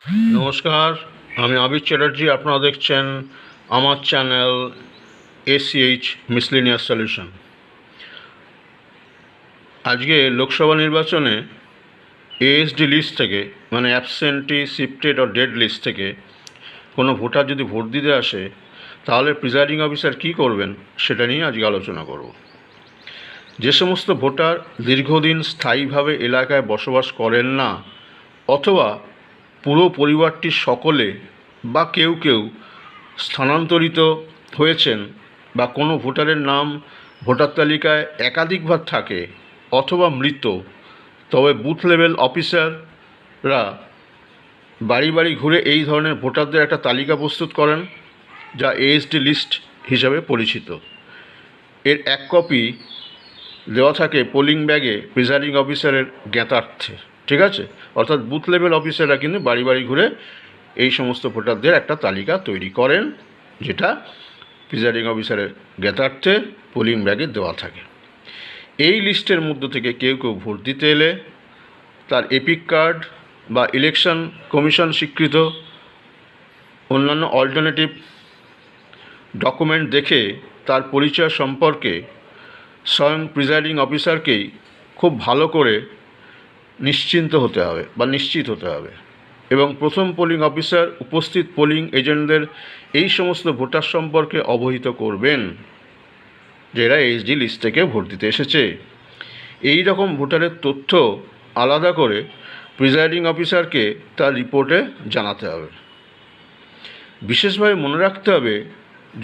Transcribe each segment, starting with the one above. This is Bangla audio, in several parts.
নমস্কার, আমি আবির চ্যাটার্জি। আপনারা দেখছেন আমার চ্যানেল ACH মিসলেনিয়াস সলিউশন। আজকে লোকসভা নির্বাচনে ASD লিস্ট থেকে, মানে অ্যাবসেন্টি, শিফটেড ও ডেড লিস্ট থেকে কোনো ভোটার যদি ভোট দিতে আসে, তাহলে প্রিজাইডিং অফিসার কী করবেন সেটা নিয়ে আজকে আলোচনা করব। যে সমস্ত ভোটার দীর্ঘদিন স্থায়ীভাবে এলাকায় বসবাস করেন না, অথবা পুরো পরিবারটির সকলে বা কেউ কেউ স্থানান্তরিত হয়েছেন, বা কোনো ভোটারের নাম ভোটার তালিকায় একাধিকবার থাকে, অথবা মৃত, তবে বুথ লেভেল অফিসাররা বাড়ি বাড়ি ঘুরে এই ধরনের ভোটারদের একটা তালিকা প্রস্তুত করেন, যা ASD লিস্ট হিসাবে পরিচিত। এর এক কপি দেওয়া থাকে পোলিং ব্যাগে প্রিজাইডিং অফিসারের জ্ঞাতার্থে। ঠিক আছে, অর্থাৎ বুথ লেভেল অফিসাররা কিন্তু বাড়ি বাড়ি ঘুরে এই সমস্ত ভোটারদের একটা তালিকা তৈরি করেন, যেটা প্রিজাইডিং অফিসারের জ্ঞাতার্থে পোলিং ব্যাগে দেওয়া থাকে। এই লিস্টের মধ্য থেকে কেউ কেউ ভোট দিতে এলে তার এপিক কার্ড বা ইলেকশন কমিশন স্বীকৃত অন্যান্য অল্টারনেটিভ ডকুমেন্ট দেখে তার পরিচয় সম্পর্কে স্বয়ং প্রিজাইডিং অফিসারকেই খুব ভালো করে নিশ্চিত হতে হবে, এবং প্রথম পোলিং অফিসার উপস্থিত পোলিং এজেন্টদের এই সমস্ত ভোটার সম্পর্কে অবহিত করবেন, যারা ASD লিস্ট থেকে ভোট দিতে এসেছে। এই রকম ভোটারের তথ্য আলাদা করে প্রিজাইডিং অফিসারকে তার রিপোর্টে জানাতে হবে। বিশেষভাবে মনে রাখতে হবে,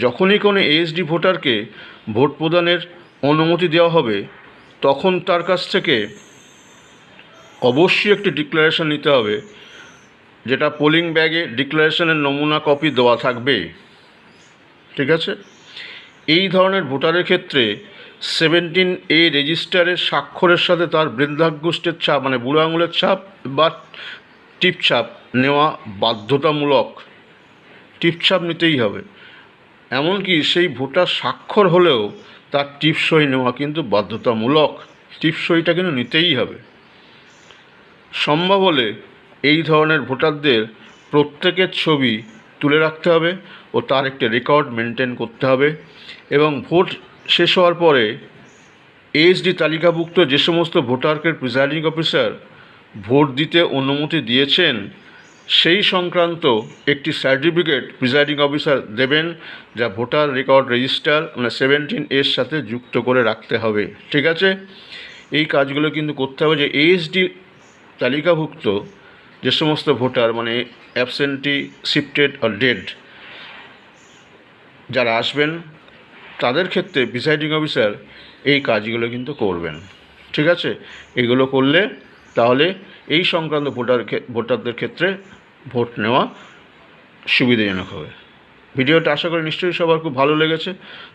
যখনই কোনো ASD ভোটারকে ভোট প্রদানের অনুমতি দেওয়া হবে, তখন তার কাছ থেকে অবশ্যই একটি ডিক্লারেশন নিতে হবে, যেটা পোলিং ব্যাগে ডিক্লারেশনের নমুনা কপি দেওয়া থাকবে। ঠিক আছে, এই ধরনের ভোটারের ক্ষেত্রে 17A রেজিস্টারের স্বাক্ষরের সাথে তার বৃদ্ধাঙ্গুষ্ঠের ছাপ, মানে বুড়ো আঙুলের ছাপ বা টিপছাপ নেওয়া বাধ্যতামূলক। টিপছাপ নিতেই হবে, এমনকি সেই ভোটার স্বাক্ষর হলেও তার টিপসই নেওয়া কিন্তু বাধ্যতামূলক। টিপসইটা কিন্তু নিতেই হবে। সম্ভব হলে এই ধরনের ভোটারদের প্রত্যেকের ছবি তুলে রাখতে হবে ও তার একটি রেকর্ড মেনটেন করতে হবে, এবং ভোট শেষ হওয়ার পরে ASD তালিকাভুক্ত যে সমস্ত ভোটারকে প্রিজাইডিং অফিসার ভোট দিতে অনুমতি দিয়েছেন, সেই সংক্রান্ত একটি সার্টিফিকেট প্রিজাইডিং অফিসার দেবেন, যা ভোটার রেকর্ড রেজিস্টার, মানে 17A সাথে যুক্ত করে রাখতে হবে। ঠিক আছে, এই কাজগুলো কিন্তু করতে হবে। যে ASD তালিকাভুক্ত যে সমস্ত ভোটার, মানে অ্যাবসেন্টি, শিফটেড আর ডেড যারা আসবেন, তাদের ক্ষেত্রে প্রিজাইডিং অফিসার এই কাজগুলো কিন্তু করবেন। ঠিক আছে, এগুলো করলে তাহলে এই সংক্রান্ত ভোটারদের ক্ষেত্রে ভোট নেওয়া সুবিধাজনক হবে। ভিডিওটা আশা করি নিশ্চয়ই সবার খুব ভালো লেগেছে।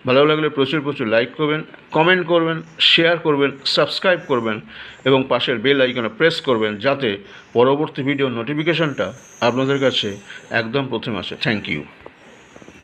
ভালো লাগলে প্রচুর লাইক করবেন, কমেন্ট করবেন, শেয়ার করবেন, সাবস্ক্রাইব করবেন এবং পাশের বেল আইকনে প্রেস করবেন, যাতে পরবর্তী ভিডিও নোটিফিকেশনটা আপনাদের কাছে একদম প্রথমে আসে। Thank you.